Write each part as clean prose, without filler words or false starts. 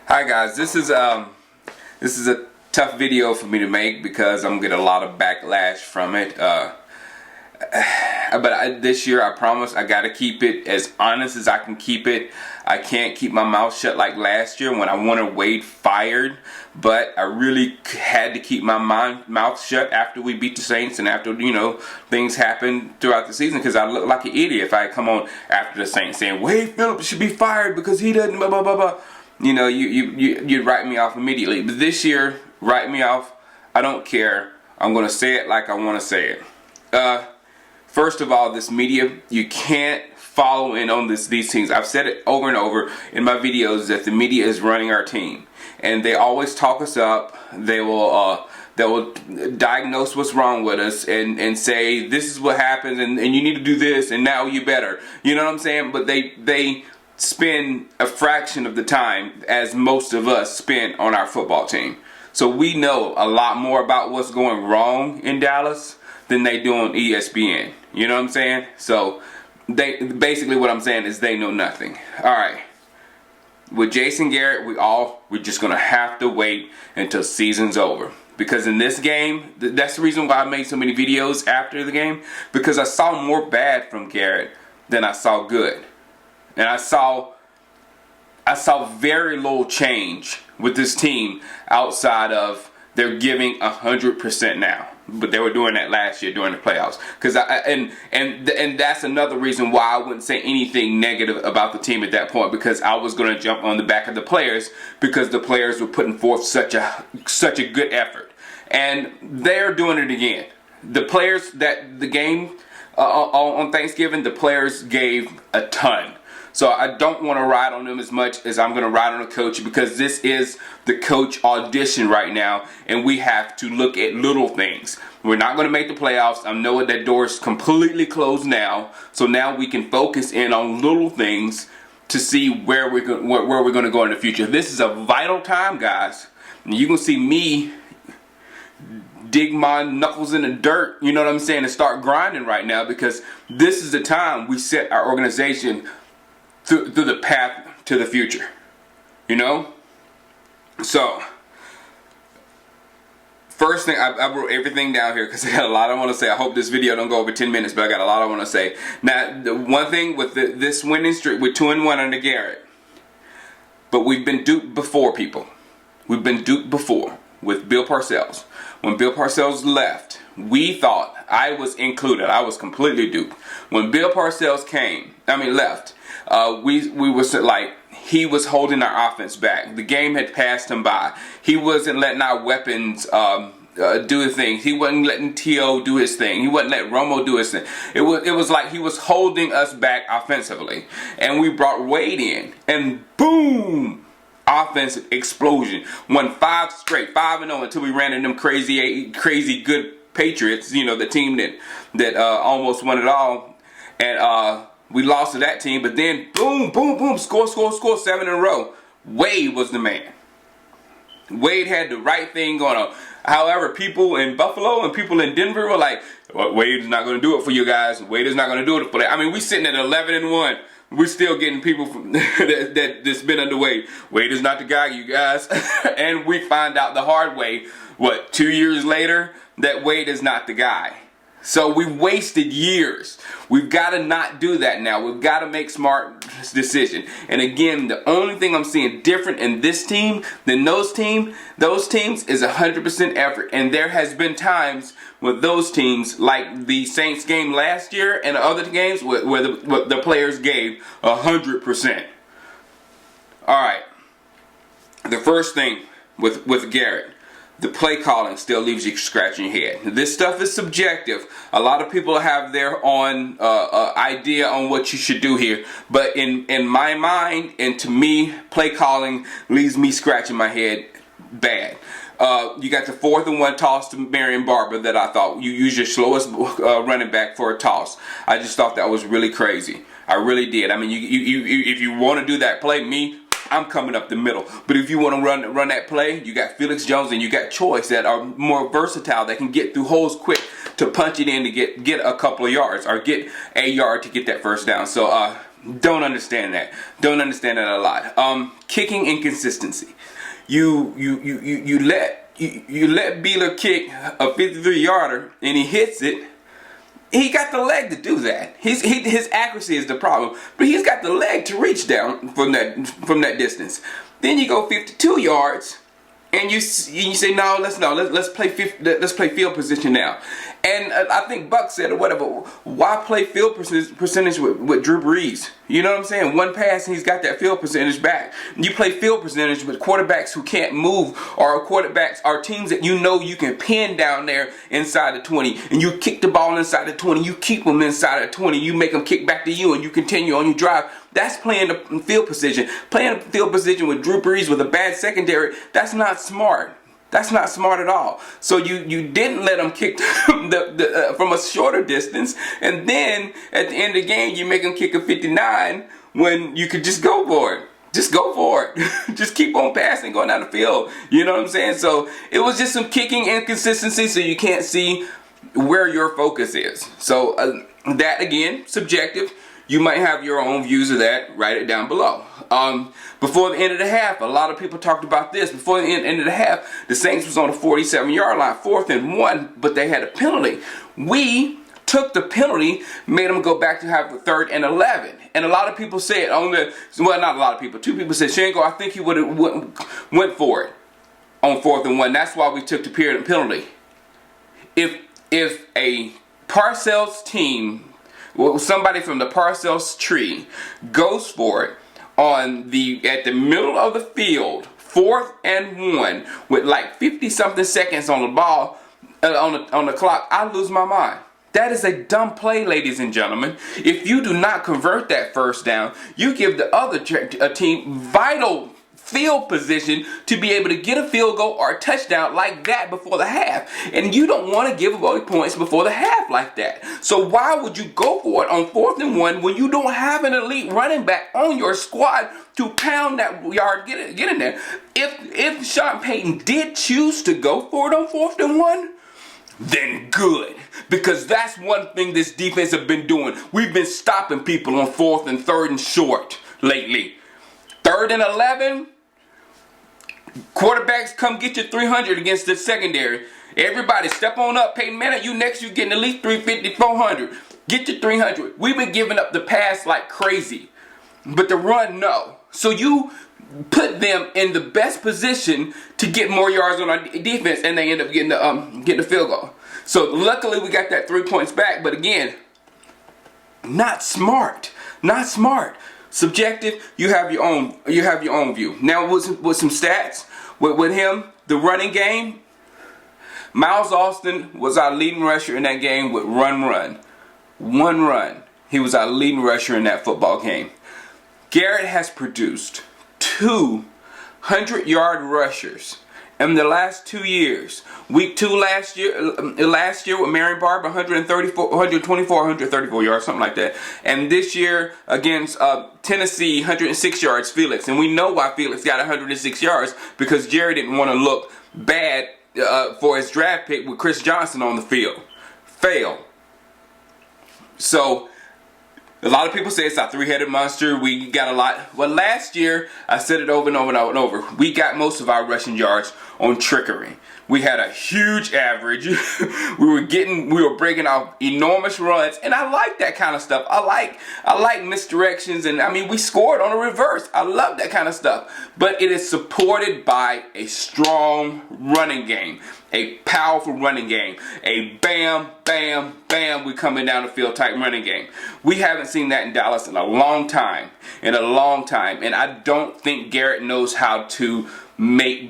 Hi guys, this is a tough video for me to make because I'm getting a lot of backlash from it. This year I promise I gotta keep it as honest as I can keep it. I can't keep my mouth shut like last year when I wanted Wade fired, but I really had to keep my mouth shut after we beat the Saints and after things happened throughout the season, because I look like an idiot if I come on after the Saints saying Wade Phillips should be fired because he doesn't blah blah blah blah. You'd write me off immediately. But this year, write me off. I don't care. I'm going to say it like I want to say it. First of all, this media, you can't follow in on these things. I've said it over and over in my videos that the media is running our team. And they always talk us up. They will diagnose what's wrong with us and say, this is what happens and you need to do this and now you better. You know what I'm saying? But they spend a fraction of the time as most of us spend on our football team. So we know a lot more about what's going wrong in Dallas than they do on ESPN. You know what I'm saying? So basically what I'm saying is they know nothing. Alright. With Jason Garrett, we're just going to have to wait until season's over. Because in this game, that's the reason why I made so many videos after the game. Because I saw more bad from Garrett than I saw good. And I saw very little change with this team outside of they're giving 100% now. But they were doing that last year during the playoffs. And that's another reason why I wouldn't say anything negative about the team at that point, because I was going to jump on the back of the players because the players were putting forth such a good effort. And they're doing it again. The players that the game on Thanksgiving, the players gave a ton. So I don't want to ride on them as much as I'm going to ride on the coach, because this is the coach audition right now, and we have to look at little things. We're not going to make the playoffs. I know that door is completely closed now, so now we can focus in on little things to see where we're going to go in the future. This is a vital time, guys. And you can see me dig my knuckles in the dirt, you know what I'm saying, and start grinding right now, because this is the time we set our organization through the path to the future, you know? So, first thing, I wrote everything down here because I got a lot I want to say. I hope this video don't go over 10 minutes, but I got a lot I want to say. Now, the one thing with this winning streak, we're 2-1 under Garrett, but we've been duped before, people. We've been duped before with Bill Parcells. When Bill Parcells left, we thought, I was included, I was completely duped. When Bill Parcells left, we were like, he was holding our offense back. The game had passed him by. He wasn't letting our weapons do the thing. He wasn't letting T.O. do his thing. He wasn't letting Romo do his thing. It was like he was holding us back offensively. And we brought Wade in, and boom! Offensive explosion. Won 5 straight, 5-0, until we ran into them crazy good Patriots. You know, the team that almost won it all. And we lost to that team, but then boom, boom, boom, score, 7 in a row. Wade was the man. Wade had the right thing going on. However, people in Buffalo and people in Denver were like, well, Wade is not going to do it for you guys. Wade is not going to do it for that. I mean, we're sitting at 11-1. We're still getting people from that's been under Wade. Wade is not the guy, you guys. And we find out the hard way, 2 years later, that Wade is not the guy. So we wasted years. We've got to not do that now. We've got to make smart decisions. And again, the only thing I'm seeing different in this team than those teams is 100% effort. And there has been times with those teams, like the Saints game last year and other games, where the players gave 100%. All right. The first thing with Garrett, the play calling still leaves you scratching your head. This stuff is subjective. A lot of people have their own idea on what you should do here. But in my mind, and to me, play calling leaves me scratching my head bad. You got the 4th and 1 toss to Marion Barber that I thought you use your slowest running back for a toss. I just thought that was really crazy. I really did. I mean, if you want to do that play, I'm coming up the middle. But if you want to run that play, you got Felix Jones and you got Choice that are more versatile, that can get through holes quick to punch it in to get a couple of yards or get a yard to get that first down. So Don't understand that. Don't understand that a lot. Kicking inconsistency. You let Beeler kick a 53-yarder and he hits it. He got the leg to do that. His accuracy is the problem, but he's got the leg to reach down from that distance. Then you go 52 yards. And you say let's play field position now, and I think Buck said or whatever. Why play field percentage with Drew Brees? You know what I'm saying? One pass and he's got that field percentage back. You play field percentage with quarterbacks who can't move, or quarterbacks or teams that you know you can pin down there inside the 20, and you kick the ball inside the 20. You keep them inside the 20. You make them kick back to you, and you continue on your drive. That's playing the field position. Playing the field position with Drew Brees with a bad secondary, that's not smart. That's not smart at all. So you didn't let them kick from a shorter distance, and then at the end of the game you make them kick a 59 when you could just go for it. Just go for it. Just keep on passing, going down the field. You know what I'm saying? So it was just some kicking inconsistency, so you can't see where your focus is. So that, again, subjective. You might have your own views of that. Write it down below. Before the end of the half, a lot of people talked about this. Before the end of the half, the Saints was on the 47-yard line, 4th and 1, but they had a penalty. We took the penalty, made them go back to have the 3rd and 11. And a lot of people said, not a lot of people, 2 people said, Shango, I think he would have went for it on 4th and 1. That's why we took the period penalty. If a Parcells team, somebody from the Parcells tree goes for it at the middle of the field, 4th and 1, with like 50 something seconds on the ball, on the clock, I lose my mind. That is a dumb play, ladies and gentlemen. If you do not convert that first down, you give the other team vital field position to be able to get a field goal or a touchdown like that before the half. And you don't want to give away points before the half like that. So why would you go for it on 4th and 1 when you don't have an elite running back on your squad to pound that yard, get in there? If Sean Payton did choose to go for it on 4th and 1, then good. Because that's one thing this defense have been doing. We've been stopping people on 4th and 3rd and short lately. 3rd and 11, quarterbacks come get your 300 against the secondary. Everybody step on up. Peyton Manning, you next, you getting at least 350, 400. Get your 300. We've been giving up the pass like crazy. But the run, no. So you put them in the best position to get more yards on our defense, and they end up getting the field goal. So luckily we got that 3 points back, but again, not smart. Not smart. Subjective, you have your own view. Now with some stats, with him, the running game, Miles Austin was our leading rusher in that game with one run. He was our leading rusher in that football game. Garrett has produced 2 100-yard rushers in the last 2 years. Week 2 last year with Marion Barber, 134 yards, something like that. And this year against Tennessee, 106 yards, Felix. And we know why Felix got 106 yards, because Jerry didn't want to look bad for his draft pick with Chris Johnson on the field. Fail. So a lot of people say it's our 3-headed monster. We got a lot. Well, last year, I said it over and over and over and over. We got most of our rushing yards on trickery. We had a huge average. we were breaking off enormous runs, and I like that kind of stuff. I like misdirections, and I mean, we scored on a reverse. I love that kind of stuff. But it is supported by a strong running game, a powerful running game, a bam, bam, bam, we coming down the field type running game. We haven't seen that in Dallas in a long time, and I don't think Garrett knows how to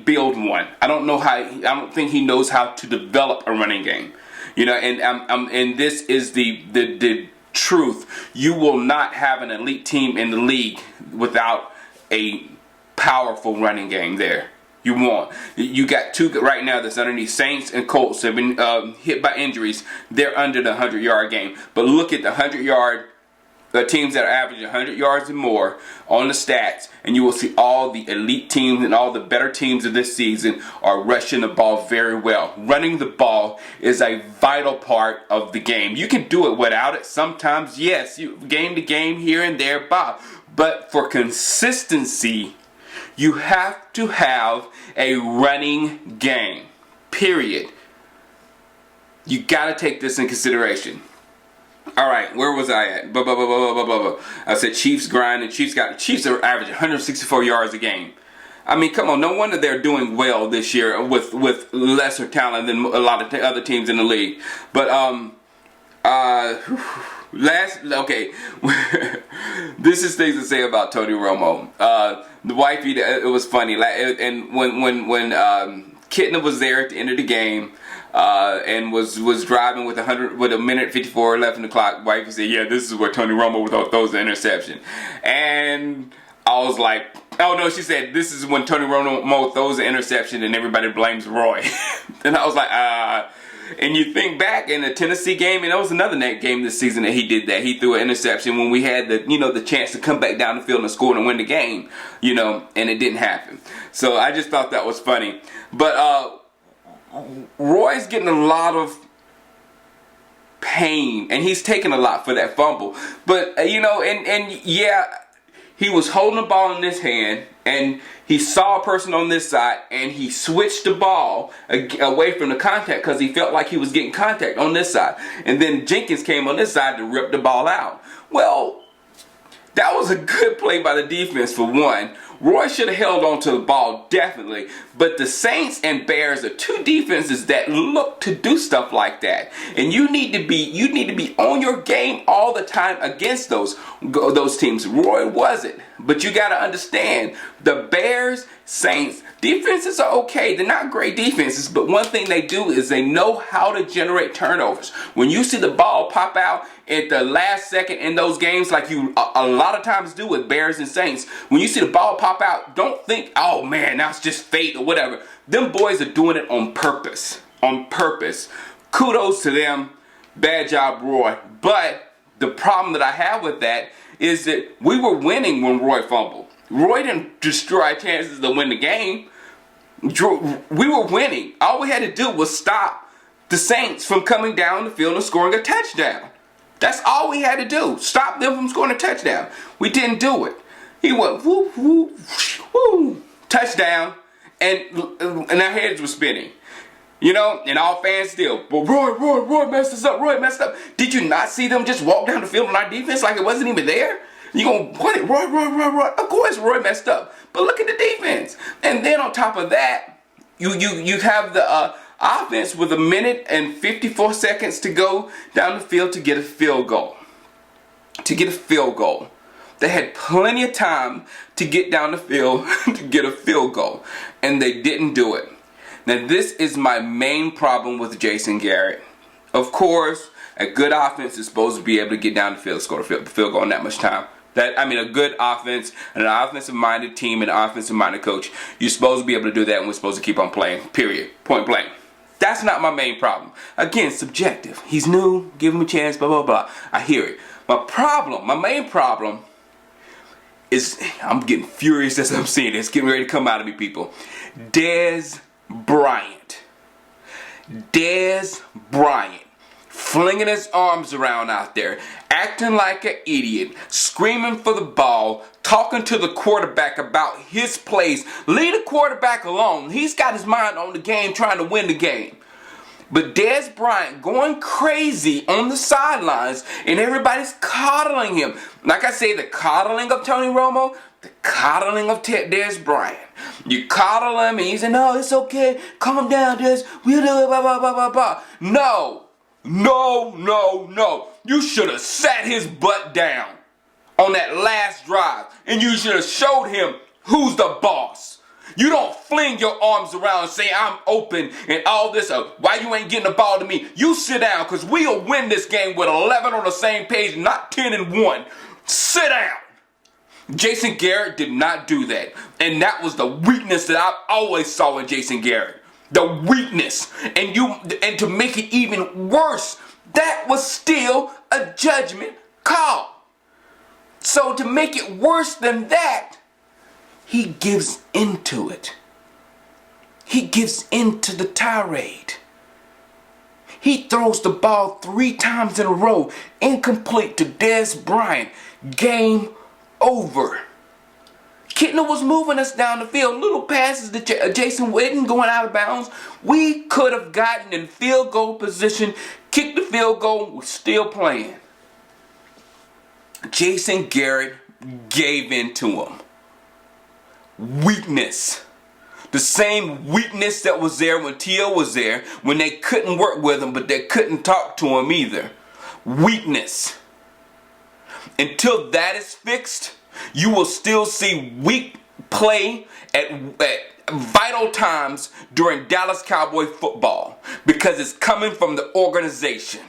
build one. I don't think he knows how to develop a running game. You know, and this is the truth. You will not have an elite team in the league without a powerful running game there. You won't. You got 2 right now that's underneath. Saints and Colts have been hit by injuries. They're under the 100-yard game. But look at the 100-yard teams that are averaging 100 yards and more on the stats, and you will see all the elite teams and all the better teams of this season are rushing the ball very well. Running the ball is a vital part of the game. You can do it without it sometimes, yes, game to game here and there, Bob. But for consistency, you have to have a running game, period. You got to take this in consideration. All right, where was I at? I said Chiefs grind, and Chiefs are averaging 164 yards a game. I mean, come on, no wonder they're doing well this year with lesser talent than a lot of other teams in the league. But okay, this is things to say about Tony Romo. The wifey, it was funny, and when Kitna was there at the end of the game. And was driving with a minute 54 left in the clock. Wifey said, "Yeah, this is where Tony Romo throws the interception." And I was like, "Oh no," she said, "This is when Tony Romo throws the interception and everybody blames Roy." And I was like, And you think back in the Tennessee game, and that was another game this season that he did that. He threw an interception when we had the chance to come back down the field and score and win the game, and it didn't happen. So I just thought that was funny. But Roy's getting a lot of pain, and he's taking a lot for that fumble. But yeah, he was holding the ball in this hand, and he saw a person on this side, and he switched the ball away from the contact because he felt like he was getting contact on this side. And then Jenkins came on this side to rip the ball out. Well, that was a good play by the defense for one. Roy should have held on to the ball, definitely. But the Saints and Bears are two defenses that look to do stuff like that. And you need to be on your game all the time against those teams. Roy wasn't. But you got to understand, the Bears, Saints, defenses are okay. They're not great defenses, but one thing they do is they know how to generate turnovers. When you see the ball pop out at the last second in those games, like you a lot of times do with Bears and Saints, when you see the ball pop out, don't think, "Oh man, that's just fate," or whatever. Them boys are doing it on purpose. On purpose. Kudos to them. Bad job, Roy. But the problem that I have with that is that we were winning when Roy fumbled. Roy didn't destroy our chances to win the game. We were winning. All we had to do was stop the Saints from coming down the field and scoring a touchdown. That's all we had to do. Stop them from scoring a touchdown. We didn't do it. He went whoop, whoop, whoop, touchdown, and our heads were spinning. And all fans still, but Roy messed us up, Roy messed up. Did you not see them just walk down the field on our defense like it wasn't even there? You gonna point it, Roy. Of course Roy messed up, but look at the defense. And then on top of that, you have the offense with 1 minute and 54 seconds to go down the field to get a field goal. They had plenty of time to get down the field to get a field goal, and they didn't do it. Now this is my main problem with Jason Garrett. Of course, a good offense is supposed to be able to get down the field, score a field goal in that much time. A good offense and an offensive-minded team and an offensive-minded coach, you're supposed to be able to do that, and we're supposed to keep on playing, period. Point blank. That's not my main problem. Again, subjective. He's new, give him a chance, blah, blah, blah. I hear it. My main problem is, I'm getting furious as I'm seeing it. It's getting ready to come out of me, people. Dez Bryant, flinging his arms around out there, acting like an idiot, screaming for the ball, talking to the quarterback about his plays. Leave the quarterback alone. He's got his mind on the game, trying to win the game. But Dez Bryant going crazy on the sidelines, and everybody's coddling him. Like I say, the coddling of Tony Romo, the coddling of Dez Bryant. You coddle him, and he said, "No, it's okay. Calm down, Dez. We'll do it, blah, blah, blah, blah, blah." No. You should have sat his butt down on that last drive, and you should have showed him who's the boss. You don't fling your arms around and say, "I'm open," and all this. Why you ain't getting the ball to me? You sit down, because we'll win this game with 11 on the same page, not 10-1. Sit down. Jason Garrett did not do that. And that was the weakness that I always saw in Jason Garrett. The weakness. And to make it even worse, that was still a judgment call. So to make it worse than that, he gives into it. He gives into the tirade. He throws the ball 3 times in a row, incomplete to Dez Bryant. Game over. Kitna was moving us down the field. Little passes to Jason Witten going out of bounds. We could have gotten in field goal position, kicked the field goal, we're still playing. Jason Garrett gave in to him. Weakness. The same weakness that was there when T.O. was there, when they couldn't work with him, but they couldn't talk to him either. Weakness. Until that is fixed, you will still see weak play at vital times during Dallas Cowboy football because it's coming from the organization.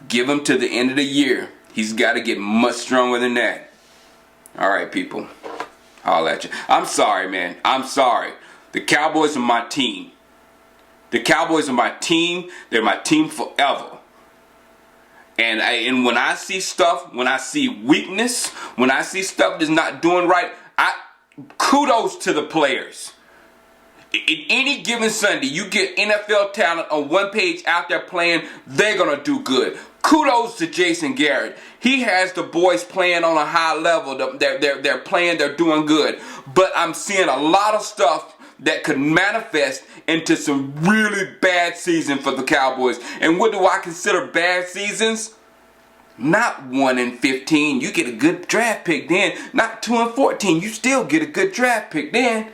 Give him to the end of the year. He's got to get much stronger than that. All right, people. Holla at you. I'm sorry, man. I'm sorry. The Cowboys are my team. The Cowboys are my team. They're my team forever. And when I see stuff, when I see weakness, when I see stuff that's not doing right, kudos to the players. In any given Sunday, you get NFL talent on one page out there playing, they're going to do good. Kudos to Jason Garrett. He has the boys playing on a high level. They're playing, they're doing good. But I'm seeing a lot of stuff that could manifest into some really bad season for the Cowboys. And what do I consider bad seasons? Not 1-15. You get a good draft pick then. Not 2-14. You still get a good draft pick then.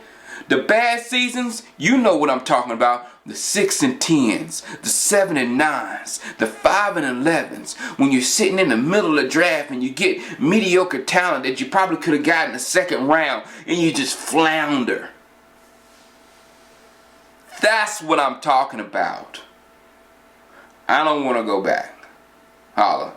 The bad seasons, you know what I'm talking about. The 6-10s, the 7-9s, the 5-11s. When you're sitting in the middle of the draft and you get mediocre talent that you probably could have gotten in the second round and you just flounder. That's what I'm talking about. I don't want to go back. Holla.